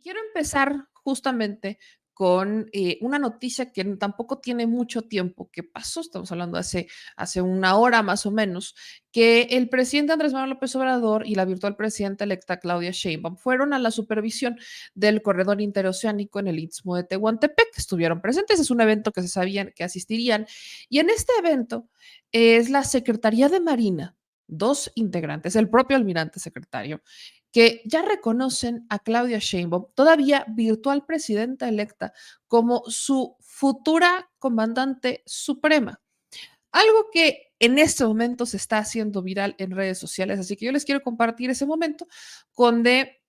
Quiero empezar justamente con una noticia que tampoco tiene mucho tiempo que pasó, estamos hablando hace una hora más o menos, que el presidente Andrés Manuel López Obrador y la virtual presidenta electa Claudia Sheinbaum fueron a la supervisión del corredor interoceánico en el Istmo de Tehuantepec, estuvieron presentes, es un evento que se sabían que asistirían, y en este evento es la Secretaría de Marina, dos integrantes, el propio almirante secretario, que ya reconocen a Claudia Sheinbaum, todavía virtual presidenta electa, como su futura comandante suprema. Algo que en este momento se está haciendo viral en redes sociales, así que yo les quiero compartir ese momento con de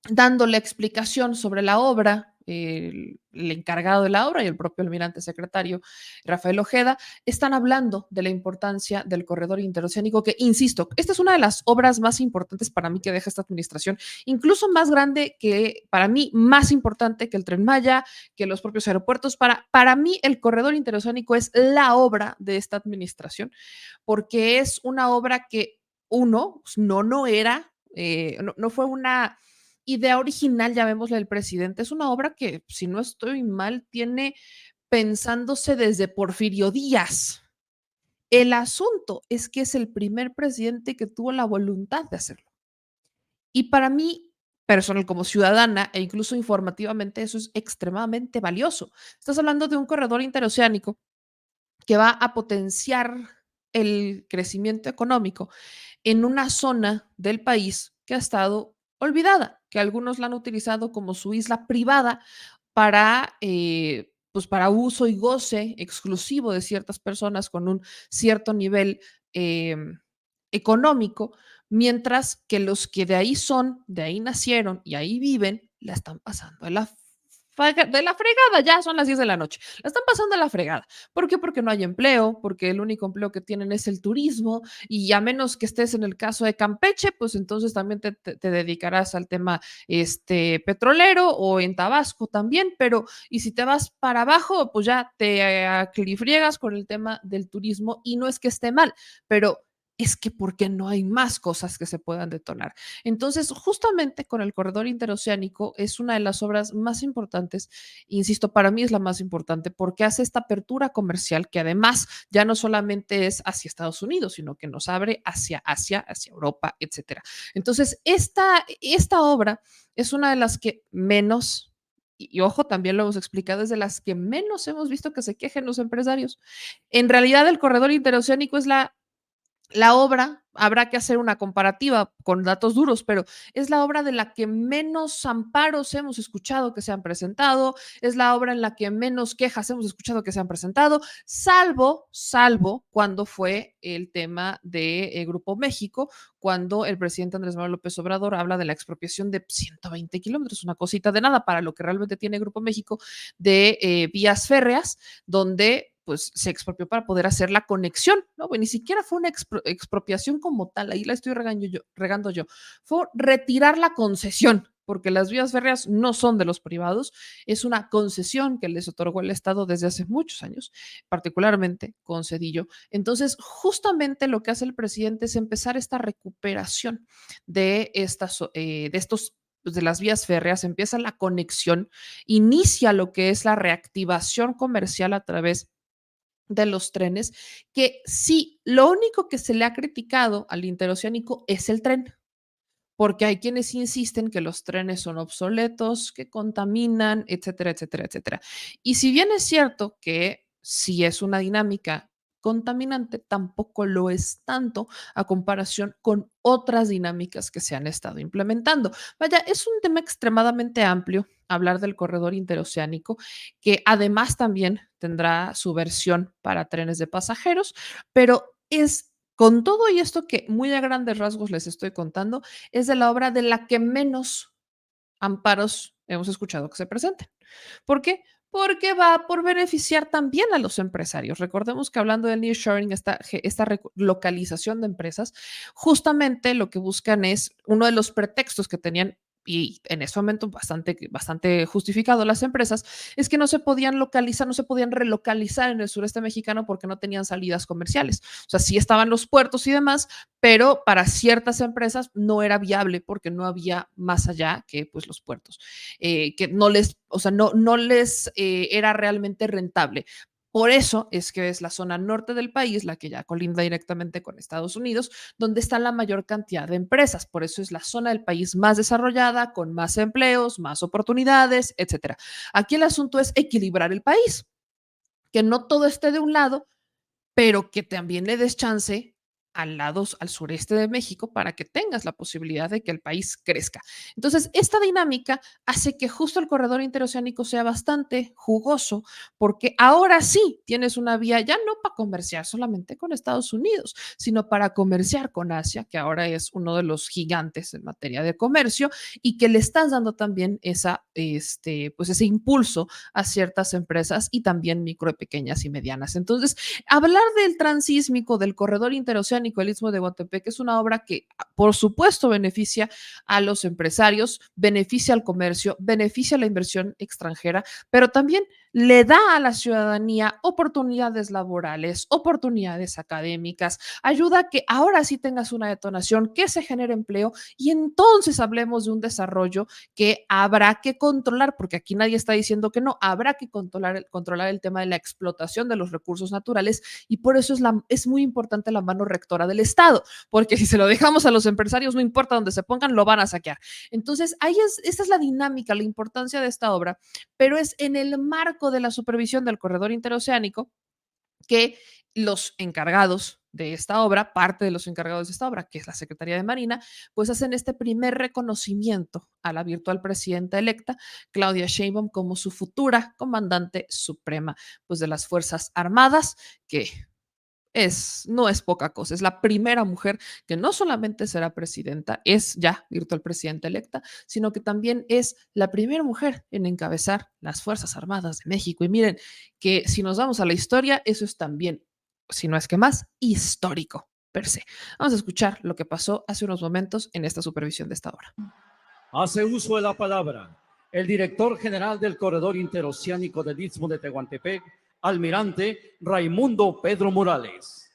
dando la explicación sobre la obra, el encargado de la obra y el propio almirante secretario Rafael Ojeda están hablando de la importancia del corredor interoceánico, que, insisto, esta es una de las obras más importantes para mí que deja esta administración, incluso más grande que, para mí, más importante que el Tren Maya, que los propios aeropuertos. Para mí, el corredor interoceánico es la obra de esta administración, porque es una obra que, uno, no era, no fue una idea original, llamémosle, del presidente. Es una obra que, si no estoy mal, tiene pensándose desde Porfirio Díaz. El asunto es que es el primer presidente que tuvo la voluntad de hacerlo. Y para mí, personal, como ciudadana e incluso informativamente, eso es extremadamente valioso. Estás hablando de un corredor interoceánico que va a potenciar el crecimiento económico en una zona del país que ha estado olvidada, que algunos la han utilizado como su isla privada para, pues para uso y goce exclusivo de ciertas personas con un cierto nivel eh, económico, mientras que los que de ahí son, de ahí nacieron y ahí viven, la están pasando de la fregada, ya son las 10 de la noche, la están pasando de la fregada. ¿Por qué? Porque no hay empleo, porque el único empleo que tienen es el turismo, y a menos que estés en el caso de Campeche, pues entonces también te dedicarás al tema petrolero, o en Tabasco también, pero y si te vas para abajo, pues ya te aclifriegas con el tema del turismo, y no es que esté mal, pero es que porque no hay más cosas que se puedan detonar. Entonces, justamente con el corredor interoceánico es una de las obras más importantes, insisto, para mí es la más importante porque hace esta apertura comercial que además ya no solamente es hacia Estados Unidos, sino que nos abre hacia Asia, hacia Europa, etcétera. Entonces, esta obra es una de las que menos, y ojo, también lo hemos explicado, es de las que menos hemos visto que se quejen los empresarios. En realidad, el corredor interoceánico es la obra, habrá que hacer una comparativa con datos duros, pero es la obra de la que menos amparos hemos escuchado que se han presentado, es la obra en la que menos quejas hemos escuchado que se han presentado, salvo cuando fue el tema de Grupo México, cuando el presidente Andrés Manuel López Obrador habla de la expropiación de 120 kilómetros, una cosita de nada para lo que realmente tiene Grupo México de vías férreas, donde pues se expropió para poder hacer la conexión, ¿no? Pues ni siquiera fue una expropiación como tal, ahí la estoy regando yo, fue retirar la concesión, porque las vías férreas no son de los privados, es una concesión que les otorgó el Estado desde hace muchos años, particularmente con Cedillo. Entonces, justamente lo que hace el presidente es empezar esta recuperación de estos, pues, de las vías férreas, empieza la conexión, inicia lo que es la reactivación comercial a través de los trenes, que sí, lo único que se le ha criticado al interoceánico es el tren, porque hay quienes insisten que los trenes son obsoletos, que contaminan, etcétera, etcétera, etcétera. Y si bien es cierto que sí es una dinámica contaminante, tampoco lo es tanto a comparación con otras dinámicas que se han estado implementando. Vaya, es un tema extremadamente amplio hablar del corredor interoceánico, que además también tendrá su versión para trenes de pasajeros, pero es con todo y esto que muy a grandes rasgos les estoy contando, es de la obra de la que menos amparos hemos escuchado que se presenten. ¿Por qué? Porque va por beneficiar también a los empresarios. Recordemos que hablando del nearshoring, esta localización de empresas, justamente lo que buscan es uno de los pretextos que tenían y en ese momento bastante justificado las empresas, es que no se podían localizar, no se podían relocalizar en el sureste mexicano porque no tenían salidas comerciales. O sea, sí estaban los puertos y demás, pero para ciertas empresas no era viable porque no había más allá que pues los puertos, que no les, o sea, no les era realmente rentable. Por eso es que es la zona norte del país, la que ya colinda directamente con Estados Unidos, donde está la mayor cantidad de empresas. Por eso es la zona del país más desarrollada, con más empleos, más oportunidades, etcétera. Aquí el asunto es equilibrar el país, que no todo esté de un lado, pero que también le des chance al sureste de México para que tengas la posibilidad de que el país crezca. Entonces, esta dinámica hace que justo el corredor interoceánico sea bastante jugoso, porque ahora sí tienes una vía ya no para comerciar solamente con Estados Unidos, sino para comerciar con Asia, que ahora es uno de los gigantes en materia de comercio y que le estás dando también pues ese impulso a ciertas empresas y también micro, pequeñas y medianas. Entonces, hablar del transísmico, del corredor interoceánico, el Istmo de Tehuantepec, es una obra que, por supuesto, beneficia a los empresarios, beneficia al comercio, beneficia a la inversión extranjera, pero también le da a la ciudadanía oportunidades laborales, oportunidades académicas, ayuda a que ahora sí tengas una detonación, que se genere empleo y entonces hablemos de un desarrollo que habrá que controlar, porque aquí nadie está diciendo que no, habrá que controlar el tema de la explotación de los recursos naturales y por eso es muy importante la mano rectora del Estado, porque si se lo dejamos a los empresarios, no importa dónde se pongan, lo van a saquear. Entonces, esta es la dinámica, la importancia de esta obra, pero es en el marco de la supervisión del corredor interoceánico que los encargados de esta obra, parte de los encargados de esta obra, que es la Secretaría de Marina, pues hacen este primer reconocimiento a la virtual presidenta electa, Claudia Sheinbaum, como su futura comandante suprema, pues de las Fuerzas Armadas, que no es poca cosa, es la primera mujer que no solamente será presidenta, es ya virtual presidenta electa, sino que también es la primera mujer en encabezar las Fuerzas Armadas de México. Y miren que si nos vamos a la historia, eso es también, si no es que más, histórico per se. Vamos a escuchar lo que pasó hace unos momentos en esta supervisión de esta obra. Hace uso de la palabra el director general del Corredor Interoceánico del Istmo de Tehuantepec, almirante Raimundo Pedro Morales.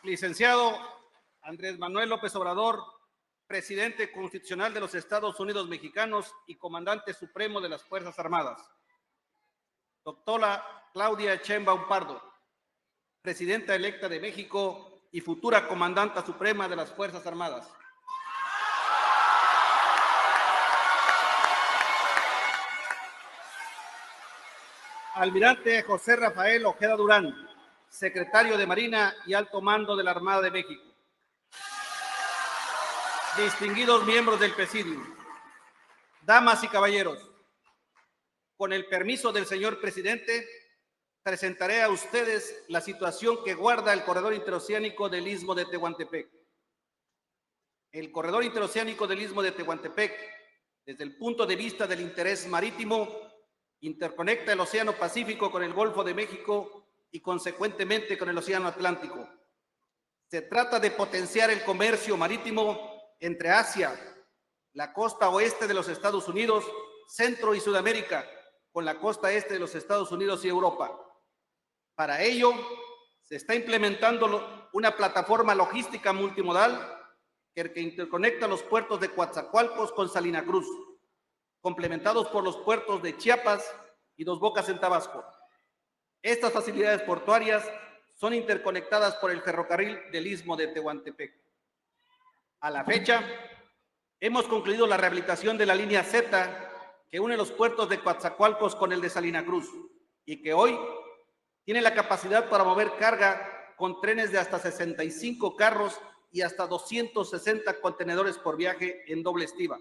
Licenciado Andrés Manuel López Obrador, presidente constitucional de los Estados Unidos mexicanos y comandante supremo de las Fuerzas Armadas. Doctora Claudia Sheinbaum Pardo, presidenta electa de México y futura comandanta suprema de las Fuerzas Armadas. Almirante José Rafael Ojeda Durán, secretario de Marina y Alto Mando de la Armada de México. Distinguidos miembros del Presidium, damas y caballeros, con el permiso del señor presidente, presentaré a ustedes la situación que guarda el corredor interoceánico del Istmo de Tehuantepec. El corredor interoceánico del Istmo de Tehuantepec, desde el punto de vista del interés marítimo, interconecta el Océano Pacífico con el Golfo de México y consecuentemente con el Océano Atlántico. Se trata de potenciar el comercio marítimo entre Asia, la costa oeste de los Estados Unidos, Centro y Sudamérica, con la costa este de los Estados Unidos y Europa. Para ello, se está implementando una plataforma logística multimodal que interconecta los puertos de Coatzacoalcos con Salina Cruz, complementados por los puertos de Chiapas y Dos Bocas en Tabasco. Estas facilidades portuarias son interconectadas por el ferrocarril del Istmo de Tehuantepec. A la fecha, hemos concluido la rehabilitación de la línea Z que une los puertos de Coatzacoalcos con el de Salina Cruz y que hoy tiene la capacidad para mover carga con trenes de hasta 65 carros y hasta 260 contenedores por viaje en doble estiba.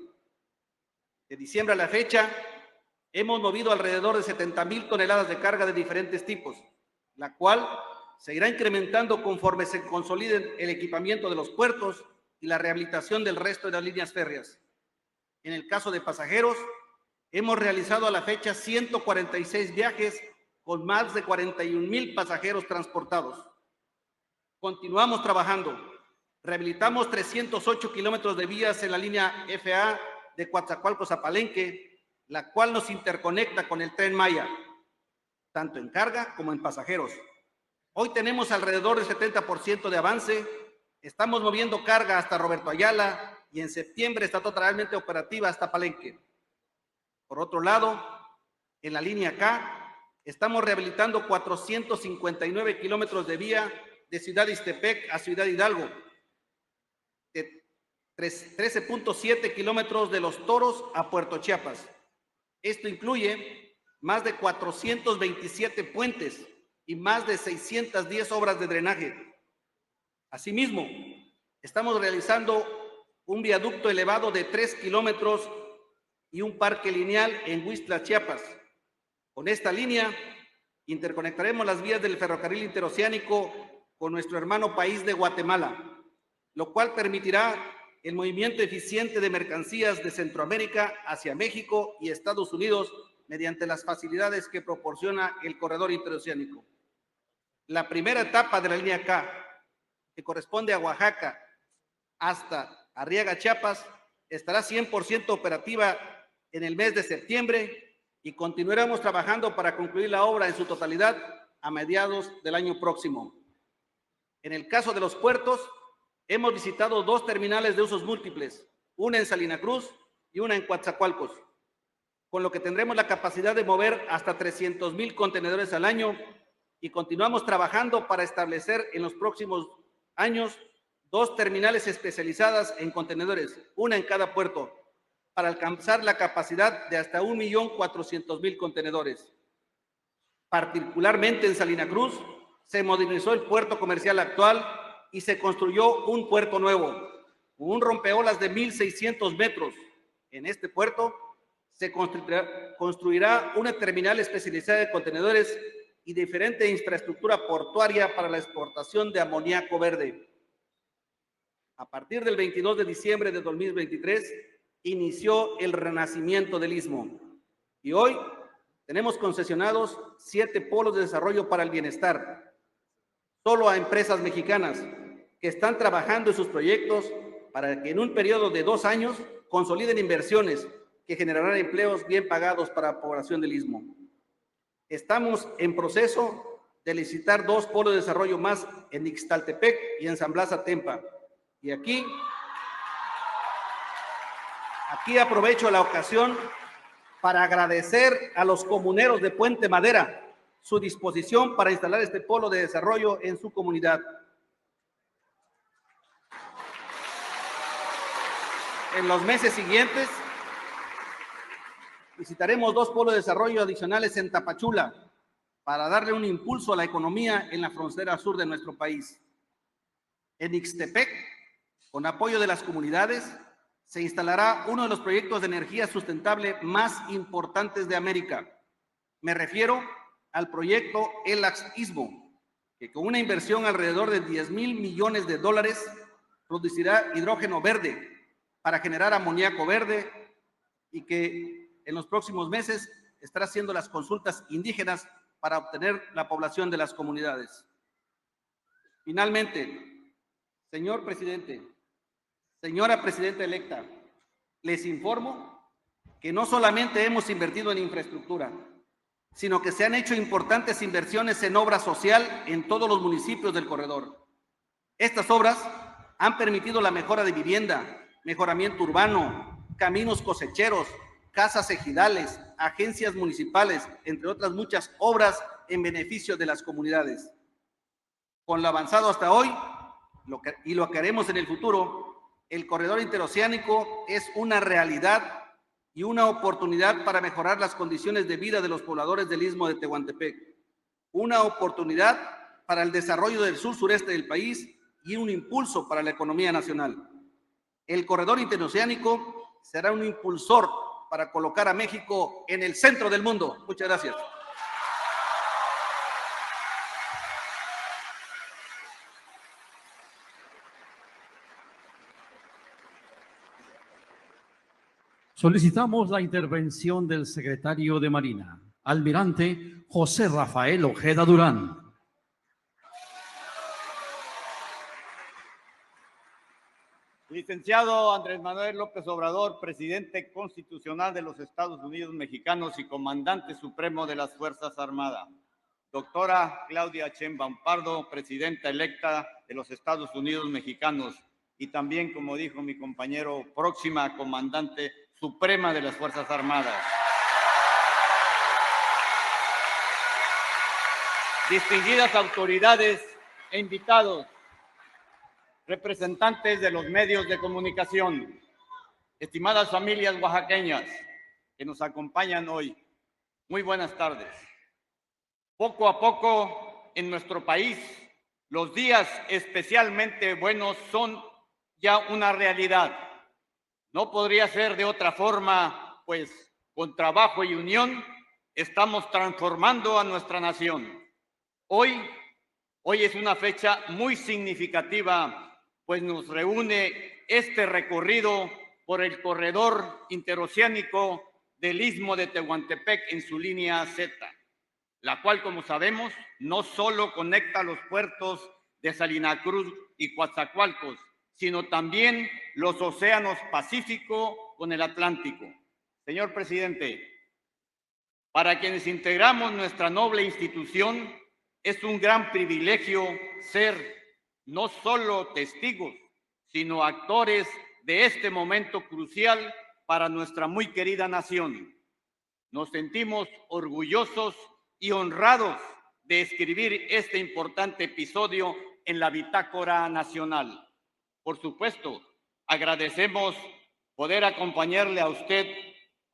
De diciembre a la fecha, hemos movido alrededor de 70,000 toneladas de carga de diferentes tipos, la cual se irá incrementando conforme se consoliden el equipamiento de los puertos y la rehabilitación del resto de las líneas férreas. En el caso de pasajeros, hemos realizado a la fecha 146 viajes con más de 41,000 pasajeros transportados. Continuamos trabajando Rehabilitamos 308 kilómetros de vías en la línea FA de Coatzacoalcos a Palenque, la cual nos interconecta con el Tren Maya, tanto en carga como en pasajeros. Hoy tenemos alrededor del 70% de avance. Estamos moviendo carga hasta Roberto Ayala y en septiembre está totalmente operativa hasta Palenque. Por otro lado, en la línea K, estamos rehabilitando 459 kilómetros de vía de Ciudad Ixtepec a Ciudad Hidalgo, de 13.7 kilómetros de Los Toros a Puerto Chiapas. Esto incluye más de 427 puentes y más de 610 obras de drenaje. Asimismo, estamos realizando un viaducto elevado de 3 kilómetros y un parque lineal en Huixtla, Chiapas. Con esta línea, interconectaremos las vías del ferrocarril interoceánico con nuestro hermano país de Guatemala, lo cual permitirá el movimiento eficiente de mercancías de Centroamérica hacia México y Estados Unidos mediante las facilidades que proporciona el corredor interoceánico. La primera etapa de la línea K, que corresponde a Oaxaca hasta Arriaga, Chiapas, estará 100% operativa en el mes de septiembre y continuaremos trabajando para concluir la obra en su totalidad a mediados del año próximo. En el caso de los puertos, hemos visitado 2 terminales de usos múltiples, una en Salina Cruz y una en Coatzacoalcos, con lo que tendremos la capacidad de mover hasta 300,000 contenedores al año y continuamos trabajando para establecer en los próximos años 2 terminales especializadas en contenedores, una en cada puerto, para alcanzar la capacidad de hasta 1.400.000 contenedores. Particularmente en Salina Cruz, se modernizó el puerto comercial actual y se construyó un puerto nuevo, un rompeolas de 1.600 metros. En este puerto se construirá una terminal especializada de contenedores y diferente infraestructura portuaria para la exportación de amoníaco verde. A partir del 22 de diciembre de 2023, inició el renacimiento del Istmo y hoy tenemos concesionados 7 polos de desarrollo para el bienestar, solo a empresas mexicanas que están trabajando en sus proyectos para que en un periodo de 2 años consoliden inversiones que generarán empleos bien pagados para la población del Istmo. Estamos en proceso de licitar 2 polos de desarrollo más en Ixtaltepec y en San Blas Atempa. Y aquí aprovecho la ocasión para agradecer a los comuneros de Puente Madera su disposición para instalar este polo de desarrollo en su comunidad. En los meses siguientes visitaremos 2 polos de desarrollo adicionales en Tapachula para darle un impulso a la economía en la frontera sur de nuestro país. En Ixtepec, con apoyo de las comunidades, se instalará uno de los proyectos de energía sustentable más importantes de América. Me refiero al proyecto ELAX Istmo, que con una inversión alrededor de $10,000 millones producirá hidrógeno verde para generar amoníaco verde y que en los próximos meses estará haciendo las consultas indígenas para obtener la población de las comunidades. Finalmente, señor presidente, señora presidenta electa, les informo que no solamente hemos invertido en infraestructura, sino que se han hecho importantes inversiones en obra social en todos los municipios del corredor. Estas obras han permitido la mejora de vivienda, mejoramiento urbano, caminos cosecheros, casas ejidales, agencias municipales, entre otras muchas obras en beneficio de las comunidades. Con lo avanzado hasta hoy y lo que haremos en el futuro, el corredor interoceánico es una realidad y una oportunidad para mejorar las condiciones de vida de los pobladores del Istmo de Tehuantepec, una oportunidad para el desarrollo del sur-sureste del país y un impulso para la economía nacional. El corredor interoceánico será un impulsor para colocar a México en el centro del mundo. Muchas gracias. Solicitamos la intervención del secretario de Marina, almirante José Rafael Ojeda Durán. licenciado Andrés Manuel López Obrador, presidente constitucional de los Estados Unidos mexicanos y comandante supremo de las Fuerzas Armadas. Doctora Claudia Sheinbaum Pardo, presidenta electa de los Estados Unidos mexicanos y también, como dijo mi compañero, próxima comandante suprema de las Fuerzas Armadas. Distinguidas autoridades e invitados, representantes de los medios de comunicación, estimadas familias oaxaqueñas que nos acompañan hoy, muy buenas tardes. Poco a poco en nuestro país, los días especialmente buenos son ya una realidad. No podría ser de otra forma, pues con trabajo y unión estamos transformando a nuestra nación. Hoy es una fecha muy significativa, pues nos reúne este recorrido por el corredor interoceánico del Istmo de Tehuantepec en su línea Z, la cual, como sabemos, no solo conecta los puertos de Salina Cruz y Coatzacoalcos, sino también los océanos Pacífico con el Atlántico. Señor presidente, para quienes integramos nuestra noble institución, es un gran privilegio ser no solo testigos, sino actores de este momento crucial para nuestra muy querida nación. Nos sentimos orgullosos y honrados de escribir este importante episodio en la bitácora nacional. Por supuesto, agradecemos poder acompañarle a usted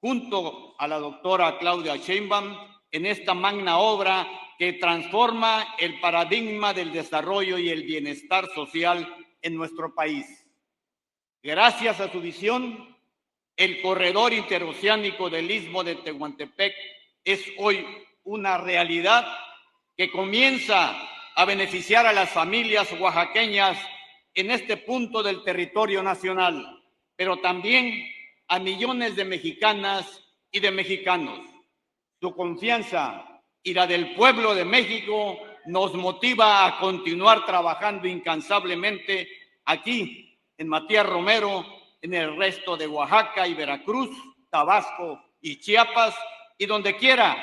junto a la doctora Claudia Sheinbaum en esta magna obra que transforma el paradigma del desarrollo y el bienestar social en nuestro país. Gracias a su visión, el corredor interoceánico del Istmo de Tehuantepec es hoy una realidad que comienza a beneficiar a las familias oaxaqueñas en este punto del territorio nacional, pero también a millones de mexicanas y de mexicanos. Su confianza y la del pueblo de México nos motiva a continuar trabajando incansablemente aquí en Matías Romero, en el resto de Oaxaca y Veracruz, Tabasco y Chiapas, y donde quiera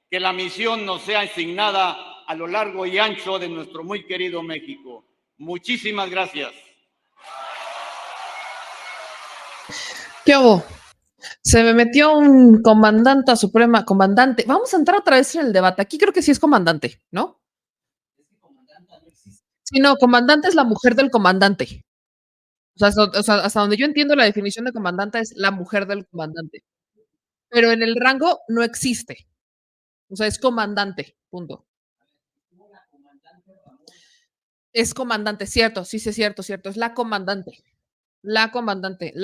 que la misión nos sea asignada a lo largo y ancho de nuestro muy querido México. Muchísimas gracias. ¿Qué hubo? Se me metió un comandante suprema, comandante. Vamos a entrar otra vez en el debate. Aquí creo que sí es comandante, ¿no? Sí, no, comandante es la mujer del comandante. O sea, hasta donde yo entiendo la definición de comandante es la mujer del comandante. Pero en el rango no existe. O sea, es comandante, punto. Es comandante, cierto, sí, es cierto, es la comandante. La comandante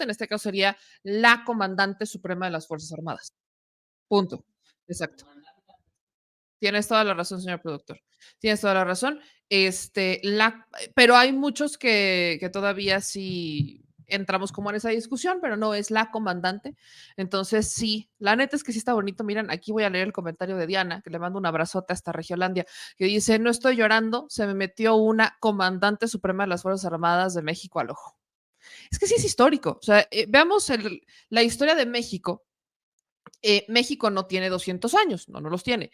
en este caso sería la comandante suprema de las Fuerzas Armadas. Punto. Exacto. Tienes toda la razón, señor productor. Tienes toda la razón. Pero hay muchos que todavía sí entramos como en esa discusión, pero no es la comandante. Entonces, sí, la neta es que sí está bonito. Miren, aquí voy a leer el comentario de Diana, que le mando un abrazote hasta Regiolandia, que dice: no estoy llorando, se me metió una comandante suprema de las Fuerzas Armadas de México al ojo. Es que sí es histórico. O sea, veamos la historia de México. México no tiene 200 años, no los tiene.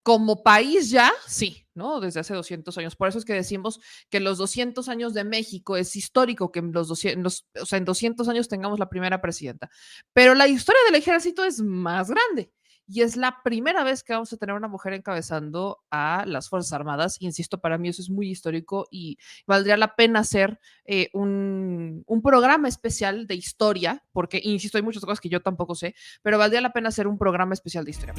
Como país ya, sí, ¿no? Desde hace 200 años. Por eso es que decimos que los 200 años de México es histórico que en 200 años tengamos la primera presidenta. Pero la historia del ejército es más grande y es la primera vez que vamos a tener una mujer encabezando a las Fuerzas Armadas. Insisto, para mí eso es muy histórico y valdría la pena hacer un programa especial de historia, porque, insisto, hay muchas cosas que yo tampoco sé, pero valdría la pena hacer un programa especial de historia.